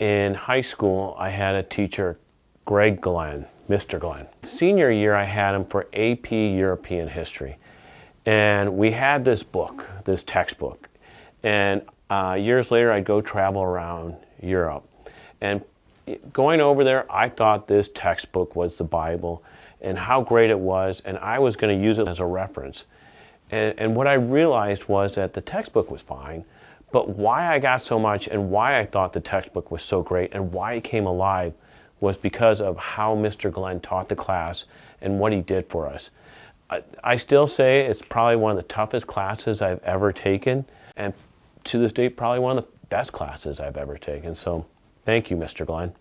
In high school, I had a teacher, Greg Glenn, Mr. Glenn. Senior year, I had him for AP European History. And we had this book, this textbook. And years later, I'd go travel around Europe. And going over there, I thought this textbook was the Bible and how great it was, and I was going to use it as a reference. And what I realized was that the textbook was fine, but why I got so much and why I thought the textbook was so great and why it came alive was because of how Mr. Glenn taught the class and what he did for us. I still say it's probably one of the toughest classes I've ever taken, and to this day, probably one of the best classes I've ever taken. So thank you, Mr. Glenn.